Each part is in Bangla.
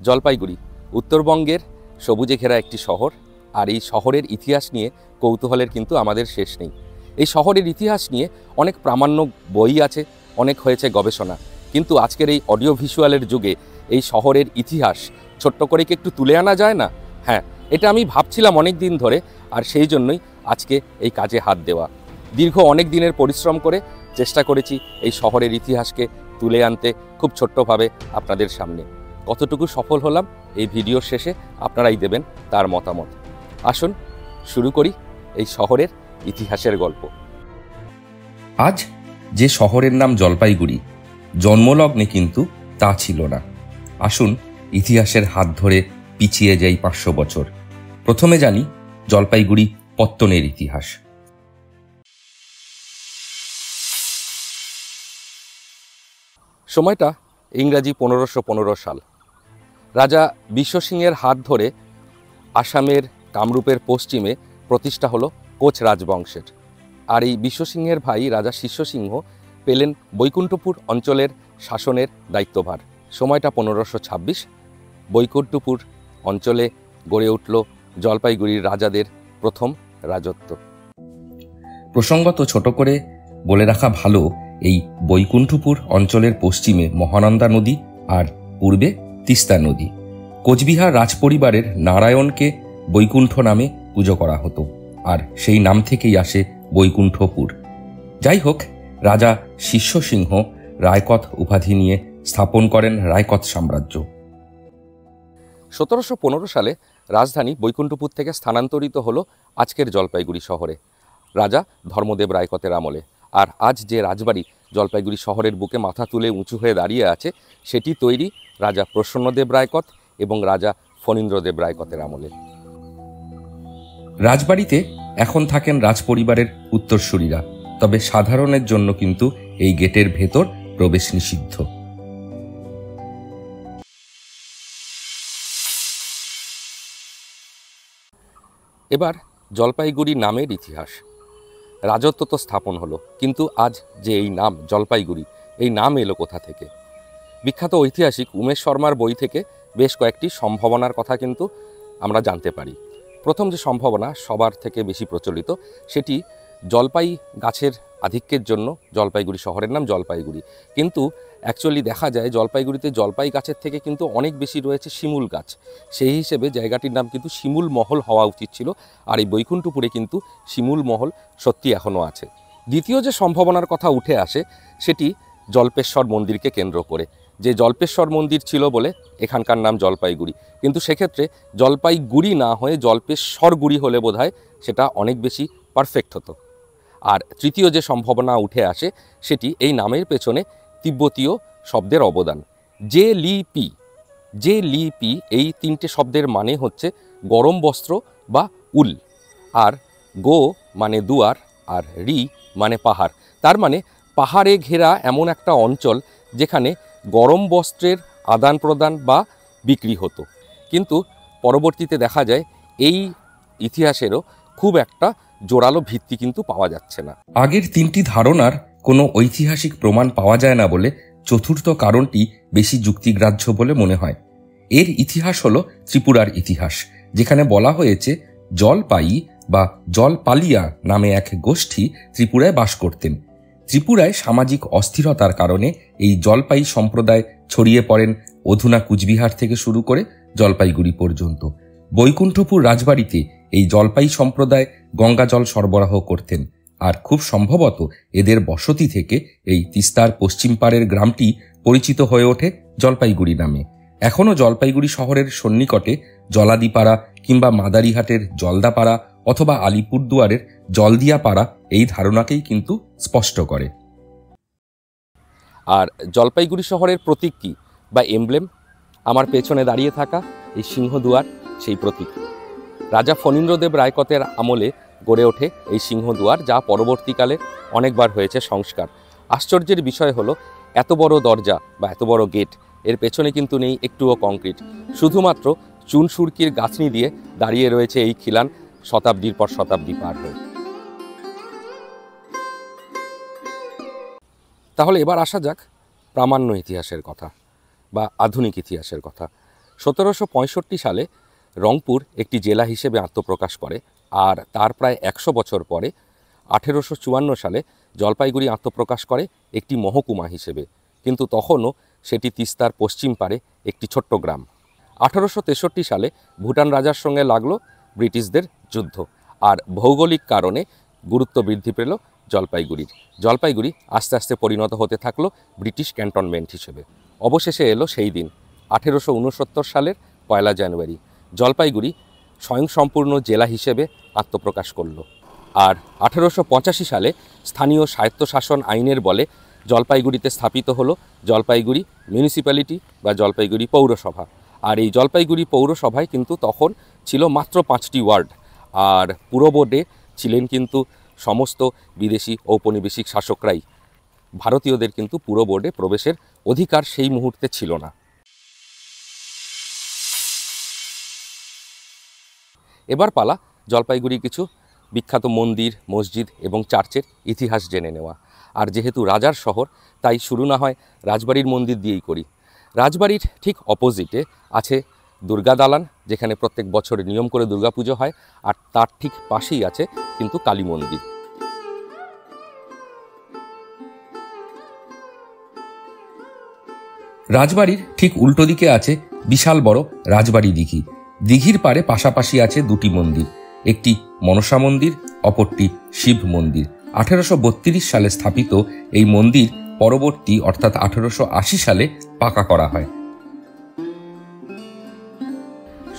জলপাইগুড়ি উত্তরবঙ্গের সবুজে ঘেরা একটি শহর, আর এই শহরের ইতিহাস নিয়ে কৌতূহলের কিন্তু আমাদের শেষ নেই। এই শহরের ইতিহাস নিয়ে অনেক প্রামাণ্য বই আছে, অনেক হয়েছে গবেষণা, কিন্তু আজকের এই অডিও ভিজুয়ালের যুগে এই শহরের ইতিহাস ছোট্ট করে কি একটু তুলে আনা যায় না? হ্যাঁ, এটা আমি ভাবছিলাম অনেক দিন ধরে, আর সেই জন্যই আজকে এই কাজে হাত দেওয়া। দীর্ঘ অনেক দিনের পরিশ্রম করে চেষ্টা করেছি এই শহরের ইতিহাসকে তুলে আনতে খুব ছোট্টভাবে আপনাদের সামনে। কতটুকু সফল হলাম এই ভিডিওর শেষে আপনারাই দেবেন তার মতামত। আসুন শুরু করি এই শহরের ইতিহাসের গল্প। আজ যে শহরের নাম জলপাইগুড়ি, জন্মলগ্নে কিন্তু তা ছিল না। আসুন ইতিহাসের হাত ধরে পিছিয়ে যাই 500 বছর। প্রথমে জানি জলপাইগুড়ি পত্তনের ইতিহাস। সময়টা ইংরাজি 1515 সাল। রাজা বিশ্বসিংহের হাত ধরে আসামের কামরূপের পশ্চিমে প্রতিষ্ঠা হলো কোচ রাজবংশের। আর এই বিশ্বসিংহের ভাই রাজা শিষ্যসিংহ পেলেন বৈকুণ্ঠপুর অঞ্চলের শাসনের দায়িত্বভার। সময়টা 1526। বৈকুণ্ঠপুর অঞ্চলে গড়ে উঠল জলপাইগুড়ির রাজাদের প্রথম রাজত্ব। প্রসঙ্গত ছোট করে বলে রাখা ভালো, এই বৈকুণ্ঠপুর অঞ্চলের পশ্চিমে মহানন্দা নদী আর পূর্বে তিস্তা নদী। কোচবিহার রাজপরিবারের নারায়ণকে বৈকুণ্ঠ নামে পুজো করা হতো, আর সেই নাম থেকেই আসে বৈকুণ্ঠপুর। যাই হোক, রাজা শিষ্যসিংহ রায়কত উপাধি নিয়ে স্থাপন করেন রায়কত সাম্রাজ্য। 1715 সালে রাজধানী বৈকুণ্ঠপুর থেকে স্থানান্তরিত হলো আজকের জলপাইগুড়ি শহরে, রাজা ধর্মদেব রায়কতের আমলে। আর আজ যে রাজবাড়ি জলপাইগুড়ি শহরের বুকে মাথা তুলে উঁচু হয়ে দাঁড়িয়ে আছে, সেটি তৈরি রাজা প্রসন্নদেব রায়কত এবং রাজা ফণীন্দ্রদেব রায়কতের আমলে। রাজবাড়িতে এখন থাকেন রাজপরিবারের উত্তরসূরিরা, তবে সাধারণের জন্য কিন্তু এই গেটের ভেতর প্রবেশ নিষিদ্ধ। এবার জলপাইগুড়ি নামের ইতিহাস। রাজত্ব তো স্থাপন হলো, কিন্তু আজ যে এই নাম জলপাইগুড়ি, এই নাম এলো কোথা থেকে? বিখ্যাত ঐতিহাসিক উমেশ শর্মার বই থেকে বেশ কয়েকটি সম্ভাবনার কথা কিন্তু আমরা জানতে পারি। প্রথম যে সম্ভাবনা সবার থেকে বেশি প্রচলিত, সেটি জলপাই গাছের আধিক্যের জন্য জলপাইগুড়ি শহরের নাম জলপাইগুড়ি। কিন্তু অ্যাকচুয়ালি দেখা যায় জলপাইগুড়িতে জলপাই গাছের থেকে কিন্তু অনেক বেশি রয়েছে শিমুল গাছ। সেই হিসেবে জায়গাটির নাম কিন্তু শিমুল মহল হওয়া উচিত ছিল, আর এই বৈকুণ্ঠপুরে কিন্তু শিমুল মহল সত্যি এখনও আছে। দ্বিতীয় যে সম্ভাবনার কথা উঠে আসে, সেটি জল্পেশ্বর মন্দিরকে কেন্দ্র করে, যে জল্পেশ্বর মন্দির ছিল বলে এখানকার নাম জলপাইগুড়ি। কিন্তু সেক্ষেত্রে জলপাইগুড়ি না হয়ে জল্পেশ্বরগুড়ি হলে বোধহয় সেটা অনেক বেশি পারফেক্ট হতো। আর তৃতীয় যে সম্ভাবনা উঠে আসে, সেটি এই নামের পেছনে তিব্বতীয় শব্দের অবদান। যে লিপি এই তিনটে শব্দের মানে হচ্ছে গরম বস্ত্র বা উল, আর গো মানে দুয়ার, আর রি মানে পাহাড়। তার মানে পাহাড়ে ঘেরা এমন একটা অঞ্চল যেখানে গরম বস্ত্রের আদান প্রদান বা বিক্রি হতো। কিন্তু পরবর্তীতে দেখা যায় এই ইতিহাসেরও খুব একটা জোরালো ভিত্তি কিন্তু পাওয়া যাচ্ছে না। আগের তিনটি ধারণার কোনো ঐতিহাসিক প্রমাণ পাওয়া যায় না বলে চতুর্থ কারণটি বেশি যুক্তিগ্রাহ্য বলে মনে হয়। এর ইতিহাস হলো ত্রিপুরার ইতিহাস, যেখানে বলা হয়েছে জলপাই বা জলপালিয়া নামে এক গোষ্ঠী ত্রিপুরায় বাস করতেন। ত্রিপুরায় সামাজিক অস্থিরতার কারণে এই জলপাই সম্প্রদায় ছড়িয়ে পড়েন অধুনা কুচবিহার থেকে শুরু করে জলপাইগুড়ি পর্যন্ত। বৈকুণ্ঠপুর রাজবাড়িতে এই জলপাই সম্প্রদায় গঙ্গা জল সরবরাহ করতেন, আর খুব সম্ভবত এদের বসতি থেকে এই তিস্তার পশ্চিম পাড়ের গ্রামটি পরিচিত হয়ে ওঠে জলপাইগুড়ি নামে। এখনও জলপাইগুড়ি শহরের সন্নিকটে জলাদিপাড়া কিংবা মাদারিহাটের জলদাপাড়া অথবা আলিপুরদুয়ারের জলদিয়াপাড়া এই ধারণাকেই কিন্তু স্পষ্ট করে। আর জলপাইগুড়ি শহরের প্রতীক কী বা এমব্লেম? আমার পেছনে দাঁড়িয়ে থাকা এই সিংহদুয়ার সেই প্রতীক। রাজা ফণীন্দ্রদেব রায়কতের আমলে গড়ে ওঠে এই সিংহদুয়ার, যা পরবর্তীকালে অনেকবার হয়েছে সংস্কার। আশ্চর্যের বিষয় হলো এত বড় দরজা বা এত বড় গেট, এর পেছনে কিন্তু নেই একটুও কংক্রিট, শুধুমাত্র চুন সুরকির গাঁথনি দিয়ে দাঁড়িয়ে রয়েছে এই খিলান শতাব্দীর পর শতাব্দী পার হয়ে। তাহলে এবার আসা যাক প্রামাণ্য ইতিহাসের কথা বা আধুনিক ইতিহাসের কথা। 1765 সালে রংপুর একটি জেলা হিসেবে আত্মপ্রকাশ করে, আর তার প্রায় 100 বছর পরে 1854 সালে জলপাইগুড়ি আত্মপ্রকাশ করে একটি মহকুমা হিসেবে, কিন্তু তখনও সেটি তিস্তার পশ্চিম পারে একটি ছোট্ট গ্রাম। 1863 সালে ভুটান রাজার সঙ্গে লাগলো ব্রিটিশদের যুদ্ধ, আর ভৌগোলিক কারণে গুরুত্ব বৃদ্ধি পেল জলপাইগুড়ির। জলপাইগুড়ি আস্তে আস্তে পরিণত হতে থাকলো ব্রিটিশ ক্যান্টনমেন্ট হিসেবে। অবশেষে এলো সেই দিন 1869 সালের 1 জানুয়ারি জলপাইগুড়ি স্বয়ংসম্পূর্ণ জেলা হিসেবে আত্মপ্রকাশ করল। আর 1885 সালে স্থানীয় স্বায়ত্তশাসন আইনের বলে জলপাইগুড়িতে স্থাপিত হলো জলপাইগুড়ি মিউনিসিপ্যালিটি বা জলপাইগুড়ি পৌরসভা। আর এই জলপাইগুড়ি পৌরসভায় কিন্তু তখন ছিল মাত্র 5টি ওয়ার্ড, আর পুরো বোর্ডে ছিলেন কিন্তু সমস্ত বিদেশি ঔপনিবেশিক শাসকরাই। ভারতীয়দের কিন্তু পুরো বোর্ডে প্রবেশের অধিকার সেই মুহূর্তে ছিল না। এবার পালা জলপাইগুড়ি কিছু বিখ্যাত মন্দির, মসজিদ এবং চার্চের ইতিহাস জেনে নেওয়া। আর যেহেতু রাজার শহর, তাই শুরু না হয় রাজবাড়ির মন্দির দিয়েই করি। রাজবাড়ির ঠিক অপোজিটে আছে দুর্গা দালান, যেখানে প্রত্যেক বছর নিয়ম করে দুর্গাপুজো হয়, আর তার ঠিক পাশেই আছে কিন্তু কালী মন্দির। রাজবাড়ির ঠিক উল্টো দিকে আছে বিশাল বড় রাজবাড়ি দিঘি। দিঘির পারে পাশাপাশি আছে দুটি মন্দির, একটি মনসা মন্দির, অপরটি শিব মন্দির। 1832 সালে স্থাপিত এই মন্দির পরবর্তী অর্থাৎ 1880 সালে পাকা করা হয়।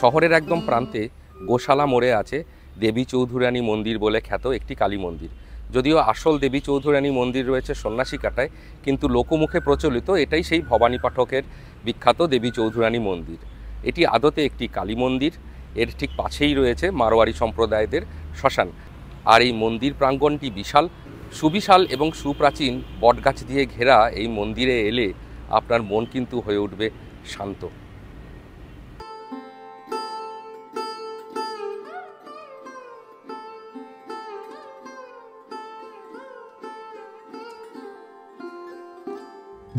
শহরের একদম প্রান্তে গোশালা মোড়ে আছে দেবী চৌধুরানী মন্দির বলে খ্যাত একটি কালী মন্দির। যদিও আসল দেবী চৌধুরানী মন্দির রয়েছে সন্ন্যাসী কাটায়, কিন্তু লোকমুখে প্রচলিত এটাই সেই ভবানী পাঠকের বিখ্যাত দেবী চৌধুরানী মন্দির। এটি আদতে একটি কালী মন্দির। এর ঠিক পাশেই রয়েছে মারোয়ারি সম্প্রদায়দের শ্মশান। আর এই মন্দির প্রাঙ্গণটি বিশাল, সুবিশাল এবং সুপ্রাচীন বটগাছ দিয়ে ঘেরা। এই মন্দিরে এলে আপনার মন কিন্তু হয়ে উঠবে শান্ত।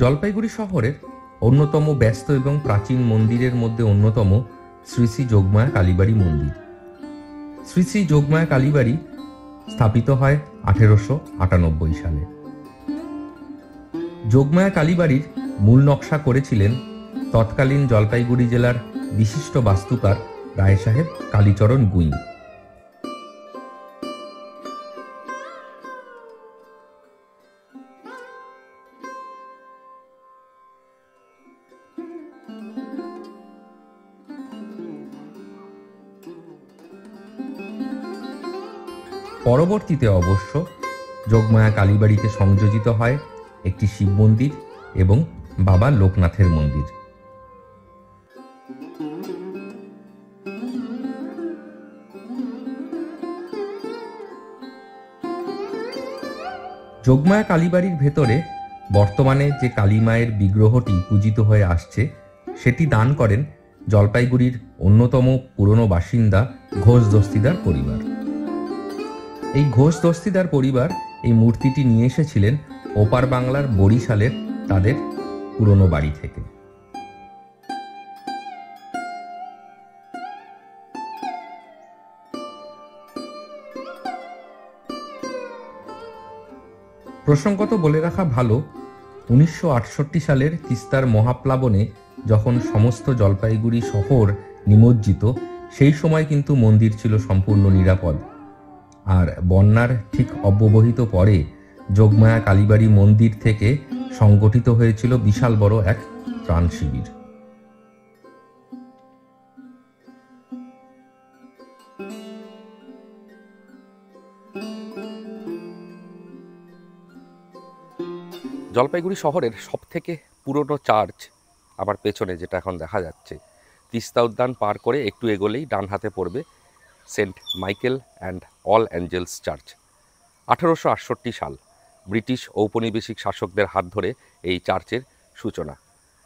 জলপাইগুড়ি শহরের অন্যতম ব্যস্ত এবং প্রাচীন মন্দিরের মধ্যে অন্যতম শ্রী শ্রী যোগমায়া কালীবাড়ি মন্দির। শ্রী শ্রী যোগমায়া কালীবাড়ি স্থাপিত হয় 1898 সালে। যোগমায়া কালীবাড়ির মূল নকশা করেছিলেন তৎকালীন জলপাইগুড়ি জেলার বিশিষ্ট বাস্তুকার রায় সাহেব কালীচরণ গুই। পরবর্তীতে অবশ্য যোগমায়া কালীবাড়িতে সংযোজিত হয় একটি শিব মন্দির এবং বাবা লোকনাথের মন্দির। যোগমায়া কালীবাড়ির ভেতরে বর্তমানে যে কালী মায়ের বিগ্রহটি পূজিত হয়ে আসছে, সেটি দান করেন জলপাইগুড়ির অন্যতম পুরনো বাসিন্দা ঘোষ দস্তিদার পরিবার। এই ঘোষ দস্তিদার পরিবার এই মূর্তিটি নিয়ে এসেছিলেন ওপার বাংলার বরিশালের তাদের পুরনো বাড়ি থেকে। প্রসঙ্গত বলে রাখা ভালো, 1968 সালের তিস্তার মহাপ্লাবনে যখন সমস্ত জলপাইগুড়ি শহর নিমজ্জিত, সেই সময় কিন্তু মন্দির ছিল সম্পূর্ণ নিরাপদ। আর বন্যার ঠিক অব্যবহিত পরে যোগমায়া কালীবাড়ি মন্দির থেকে সংগঠিত হয়েছিল বিশাল বড় এক ত্রাণ শিবির। জলপাইগুড়ি শহরের সবথেকে পুরনো চার্চ আমার পেছনে যেটা এখন দেখা যাচ্ছে, তিস্তা উদ্যান পার করে একটু এগোলেই ডান হাতে পড়বে Saint Michael and All Angels Church. 1868 সাল ব্রিটিশ ঔপনিবেশিক শাসকদের হাত ধরে এই চার্চের সূচনা।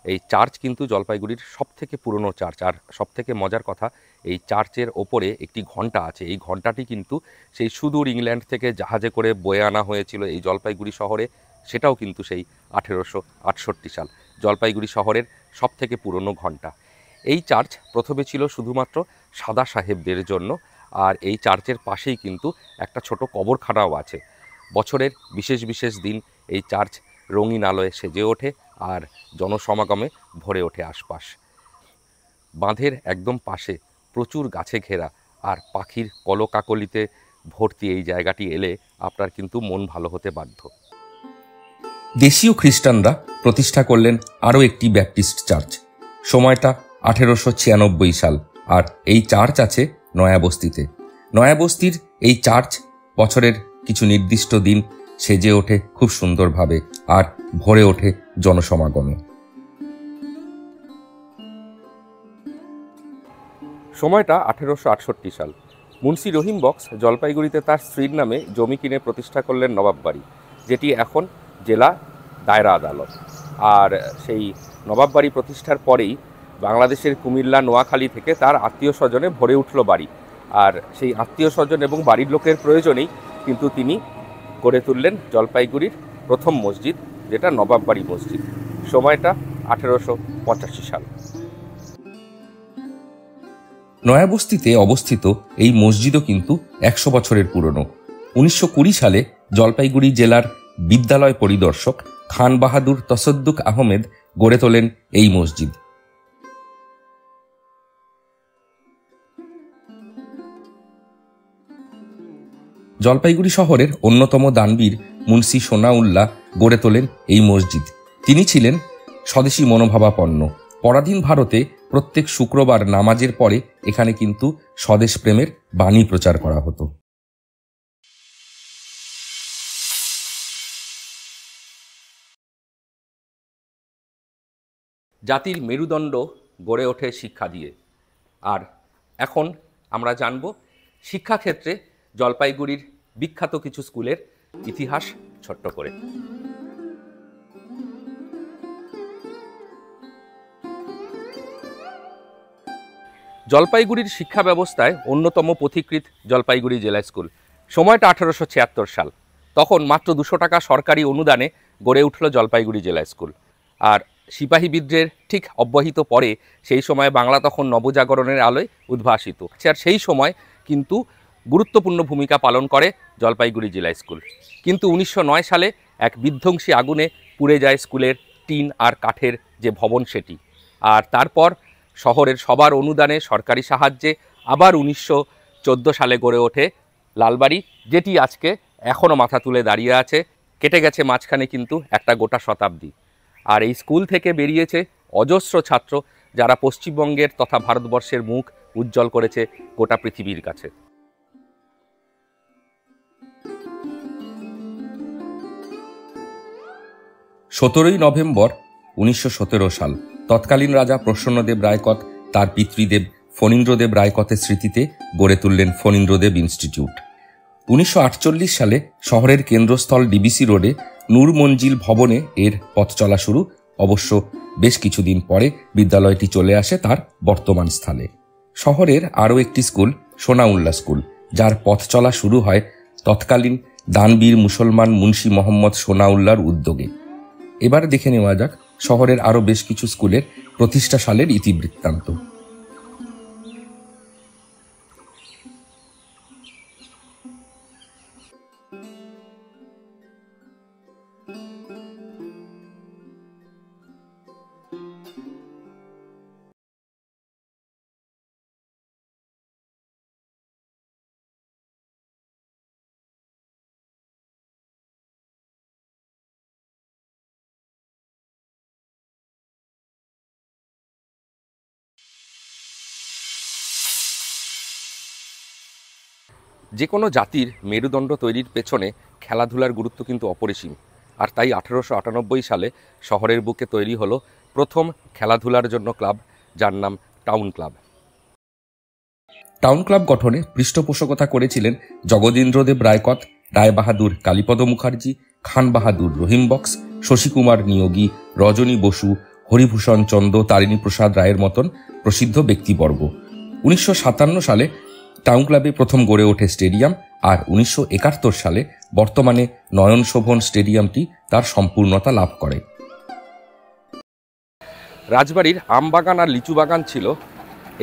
এই চার্চ কিন্তু জলপাইগুড়ির সবথেকে পুরনো চার্চ। আর সবথেকে মজার কথা, এই চার্চের ওপরে একটি ঘণ্টা আছে। এই ঘণ্টাটি কিন্তু সেই সুদূর ইংল্যান্ড থেকে জাহাজে করে বয়ে আনা হয়েছিল এই জলপাইগুড়ি শহরে, সেটাও কিন্তু সেই 1868 সাল। জলপাইগুড়ি শহরের সবথেকে পুরনো ঘণ্টা। এই চার্চ প্রথমে ছিল শুধুমাত্র সাদা সাহেবদের জন্য, আর এই চার্চের পাশেই কিন্তু একটা ছোট কবরখানাও আছে। বছরের বিশেষ বিশেষ দিন এই চার্চ রঙিন আলোয় সেজে ওঠে আর জনসমাগমে ভরে ওঠে আশপাশ। বাঁধের একদম পাশে প্রচুর গাছে ঘেরা আর পাখির কলকাকলিতে ভর্তি এই জায়গাটি এলে আপনার কিন্তু মন ভালো হতে বাধ্য। দেশীয় খ্রিস্টানরা প্রতিষ্ঠা করলেন আরও একটি ব্যাপটিস্ট চার্চ। সময়টা 1896 সাল, আর এই চার্চ আছে নয়াবস্তিতে। নয়াবস্তির এই চার্চ বছরের কিছু নির্দিষ্ট দিন সেজে ওঠে খুব সুন্দরভাবে আর ভরে ওঠে জনসমাগমে। সময়টা 1868 সাল। মুন্সি রহিম বক্স জলপাইগুড়িতে তার স্ত্রীর নামে জমি কিনে প্রতিষ্ঠা করলেন নবাববাড়ি, যেটি এখন জেলা দায়রা আদালত। আর সেই নবাববাড়ি প্রতিষ্ঠার পরেই বাংলাদেশের কুমিল্লা, নোয়াখালী থেকে তার আত্মীয় স্বজনে ভরে উঠল বাড়ি। আর সেই আত্মীয় স্বজন এবং বাড়ির লোকের প্রয়োজনেই কিন্তু তিনি গড়ে তুললেন জলপাইগুড়ির প্রথম মসজিদ, যেটা নবাববাড়ি মসজিদ। সময়টা 1885 সাল। নয়াবস্তিতে অবস্থিত এই মসজিদও কিন্তু 100 বছরের পুরনো। 1920 সালে জলপাইগুড়ি জেলার বিদ্যালয় পরিদর্শক খান বাহাদুর তসদ্দুক আহমেদ গড়ে তোলেন এই মসজিদ। জলপাইগুড়ি শহরের অন্যতম দানবীর মুন্সি সোনাউল্লাহ গড়ে তোলেন এই মসজিদ। তিনি ছিলেন স্বদেশী মনোভাবাপন্ন। পরাধীন ভারতে প্রত্যেক শুক্রবার নামাজের পরে এখানে কিন্তু স্বদেশ প্রেমের বাণী প্রচার করা হতো। জাতির মেরুদণ্ড গড়ে ওঠে শিক্ষা দিয়ে। আর এখন আমরা জানব শিক্ষাক্ষেত্রে জলপাইগুড়ির বিখ্যাত কিছু স্কুলের ইতিহাস ছোট্ট করে। জলপাইগুড়ির শিক্ষা ব্যবস্থায় অন্যতম পথিকৃৎ জলপাইগুড়ি জেলা স্কুল। সময়টা 1876 সাল। তখন মাত্র 200 টাকা সরকারি অনুদানে গড়ে উঠল জলপাইগুড়ি জেলা স্কুল। আর সিপাহী বিদ্রোহের ঠিক অব্যাহত পরে সেই সময় বাংলা তখন নবজাগরণের আলোয় উদ্ভাসিত। আর সেই সময় কিন্তু গুরুত্বপূর্ণ ভূমিকা পালন করে জলপাইগুড়ি জেলা স্কুল। কিন্তু 1909 সালে এক বিধ্বংসী আগুনে পুড়ে যায় স্কুলের টিন আর কাঠের যে ভবন সেটি। আর তারপর শহরের সবার অনুদানে সরকারি সাহায্যে আবার 1914 সালে গড়ে ওঠে লালবাড়ি, যেটি আজকে এখনও মাথা তুলে দাঁড়িয়ে আছে। কেটে গেছে মাঝখানে কিন্তু একটা গোটা শতাব্দী। আর এই স্কুল থেকে বেরিয়েছে অজস্র ছাত্র, যারা পশ্চিমবঙ্গের তথা ভারতবর্ষের মুখ উজ্জ্বল করেছে গোটা পৃথিবীর কাছে। 17 নভেম্বর 1917 সাল তৎকালীন রাজা প্রসন্নদেব রায়কত তার পিতৃদেব ফণীন্দ্রদেব রায়কতের স্মৃতিতে গড়ে তুললেন ফণীন্দ্রদেব ইনস্টিটিউট। 1948 সালে শহরের কেন্দ্রস্থল ডিবিসি রোডে নূর মঞ্জিল ভবনে এর পথ চলা শুরু। অবশ্য বেশ কিছুদিন পরে বিদ্যালয়টি চলে আসে তার বর্তমান স্থানে। শহরের আরও একটি স্কুল সোনাউল্লাহ স্কুল, যার পথ চলা শুরু হয় তৎকালীন দানবীর মুসলমান মুন্সি মোহাম্মদ সোনাউল্লাহর উদ্যোগে। এবার দেখে নেওয়া যাক শহরের আরও বেশ কিছু স্কুলের প্রতিষ্ঠা সালের ইতিবৃত্তান্ত। যে কোনো জাতির মেরুদণ্ড তৈরির পেছনে খেলাধুলার গুরুত্ব কিন্তু অপরিসীম। আর তাই 1898 সালে শহরের বুকে তৈরি হলো প্রথম খেলাধুলার জন্য ক্লাব, যার নাম টাউন ক্লাব। টাউন ক্লাব গঠনে পৃষ্ঠপোষকতা করেছিলেন জগদীন্দ্রদেব রায়কত, রায়বাহাদুর কালীপদ মুখার্জি, খান বাহাদুর রহিম বক্স, শশীকুমার নিয়োগী, রজনী বসু, হরিভূষণ চন্দ্র, তারিণী প্রসাদ রায়ের মতন প্রসিদ্ধ ব্যক্তিবর্গ। 1957 সালে টাউন ক্লাবে প্রথম গড়ে ওঠে স্টেডিয়াম, আর 1971 সালে বর্তমানে নয়ন শোভন স্টেডিয়ামটি তার সম্পূর্ণতা লাভ করে। রাজবাড়ির আমবাগান আর লিচু বাগান ছিল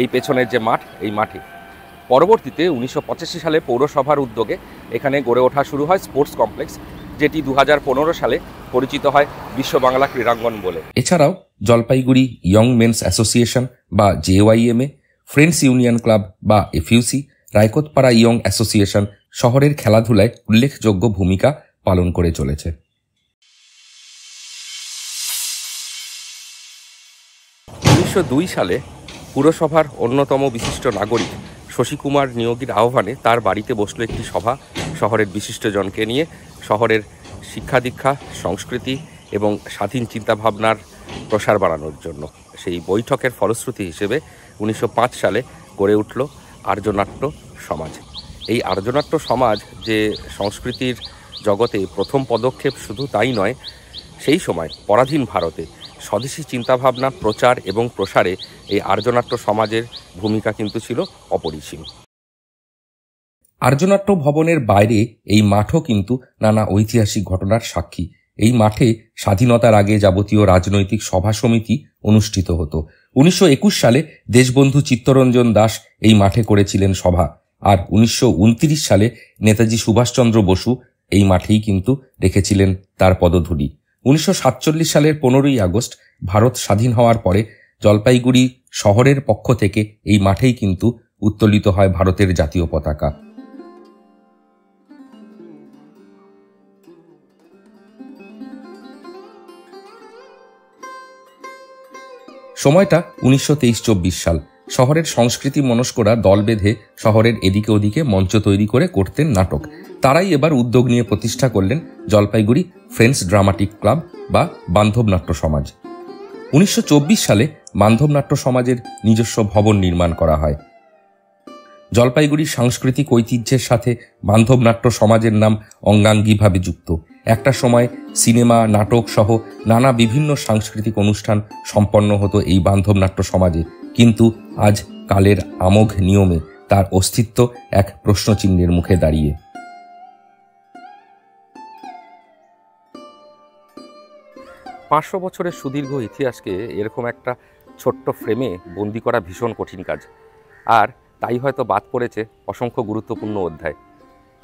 এই পেছনের যে মাঠ, এই মাঠে। পরবর্তীতে 1985 সালে পৌরসভার উদ্যোগে এখানে গড়ে ওঠা শুরু হয় স্পোর্টস কমপ্লেক্স, যেটি 2015 সালে পরিচিত হয় বিশ্ব বাংলা ক্রীড়াঙ্গন বলে। এছাড়াও জলপাইগুড়ি ইয়ং মেন্স অ্যাসোসিয়েশন বা JYMA, ফ্রেন্ডস ইউনিয়ন ক্লাব বা FUC, রায়কোটপাড়া ইয়ং অ্যাসোসিয়েশন শহরের খেলাধুলায় উল্লেখযোগ্য ভূমিকা পালন করে চলেছে। 1902 সালে পুরসভার অন্যতম বিশিষ্ট নাগরিক শশীকুমার নিয়োগীর আহ্বানে তার বাড়িতে বসল একটি সভা, শহরের বিশিষ্টজনকে নিয়ে শহরের শিক্ষা দীক্ষা, সংস্কৃতি এবং স্বাধীন চিন্তাভাবনার প্রসার বাড়ানোর জন্য। সেই বৈঠকের ফলশ্রুতি হিসেবে 1905 সালে গড়ে উঠল আর্যনাট্য সমাজ। এই আর্যনাট্য সমাজ যে সংস্কৃতির জগতে প্রথম পদক্ষেপ, শুধু তাই নয়, সেই সময় পরাধীন ভারতে স্বদেশী চিন্তাভাবনা প্রচার এবং প্রসারে এই আর্যনাট্য সমাজের ভূমিকা কিন্তু ছিল অপরিসীম। আর্যনাট্য ভবনের বাইরে এই মাঠও কিন্তু নানা ঐতিহাসিক ঘটনার সাক্ষী। এই মাঠে স্বাধীনতার আগে যাবতীয় রাজনৈতিক সভা সমিতি অনুষ্ঠিত হতো। 1921 সালে দেশবন্ধু চিত্তরঞ্জন দাস এই মাঠে করেছিলেন সভা, আর 1929 সালে নেতাজি সুভাষচন্দ্র বসু এই মাঠেই কিন্তু রেখেছিলেন তার পদধূলি। 1947 সালের 15ই আগস্ট ভারত স্বাধীন হওয়ার পরে জলপাইগুড়ি শহরের পক্ষ থেকে এই মাঠেই কিন্তু উত্তোলিত হয় ভারতের জাতীয় পতাকা। সময়টা 1923-24 সাল। শহরের সংস্কৃতি মনস্করা দল বেঁধে শহরের এদিকে ওদিকে মঞ্চ তৈরি করে করতেন নাটক। তারাই এবার উদ্যোগ নিয়ে প্রতিষ্ঠা করলেন জলপাইগুড়ি ফ্রেন্ডস ড্রামাটিক ক্লাব বা বান্ধব নাট্য সমাজ। 1924 সালে বান্ধব নাট্য সমাজের নিজস্ব ভবন নির্মাণ করা হয়। জলপাইগুড়ির সাংস্কৃতিক ঐতিহ্যের সাথে বান্ধব নাট্য সমাজের নাম অঙ্গাঙ্গিভাবে যুক্ত। একটা সময় সিনেমা, নাটক সহ নানা বিভিন্ন সাংস্কৃতিক অনুষ্ঠান সম্পন্ন হতো এই বান্ধব নাট্য সমাজে, কিন্তু আজ কালের আমোঘ নিয়মে তার অস্তিত্ব এক প্রশ্নচিহ্নের মুখে দাঁড়িয়ে। পাঁচশো বছরের সুদীর্ঘ ইতিহাসকে এরকম একটা ছোট্ট ফ্রেমে বন্দি করা ভীষণ কঠিন কাজ, আর তাই হয়তো বাদ পড়েছে অসংখ্য গুরুত্বপূর্ণ অধ্যায়।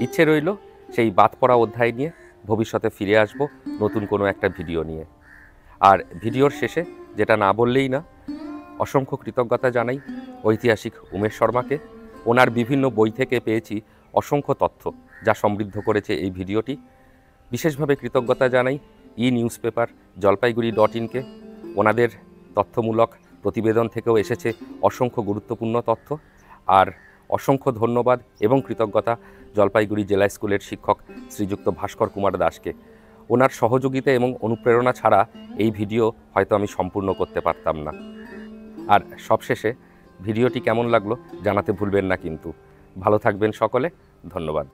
ইচ্ছে রইল সেই বাদ পড়া অধ্যায় নিয়ে ভবিষ্যতে ফিরে আসব নতুন কোনো একটা ভিডিও নিয়ে। আর ভিডিওর শেষে যেটা না বললেই না, অসংখ্য কৃতজ্ঞতা জানাই ঐতিহাসিক উমেশ শর্মাকে। ওনার বিভিন্ন বই থেকে পেয়েছি অসংখ্য তথ্য যা সমৃদ্ধ করেছে এই ভিডিওটি। বিশেষভাবে কৃতজ্ঞতা জানাই নিউজ পেপার জলপাইগুড়ি.in-কে। ওনাদের তথ্যমূলক প্রতিবেদন থেকেও এসেছে অসংখ্য গুরুত্বপূর্ণ তথ্য। আর অসংখ্য ধন্যবাদ এবং কৃতজ্ঞতা জলপাইগুড়ি জেলা স্কুলের শিক্ষক শ্রীযুক্ত ভাস্কর কুমার দাসকে। ওনার সহযোগিতা এবং অনুপ্রেরণা ছাড়া এই ভিডিও হয়তো আমি সম্পূর্ণ করতে পারতাম না। আর সবশেষে ভিডিওটি কেমন লাগলো জানাতে ভুলবেন না কিন্তু। ভালো থাকবেন সকলে, ধন্যবাদ।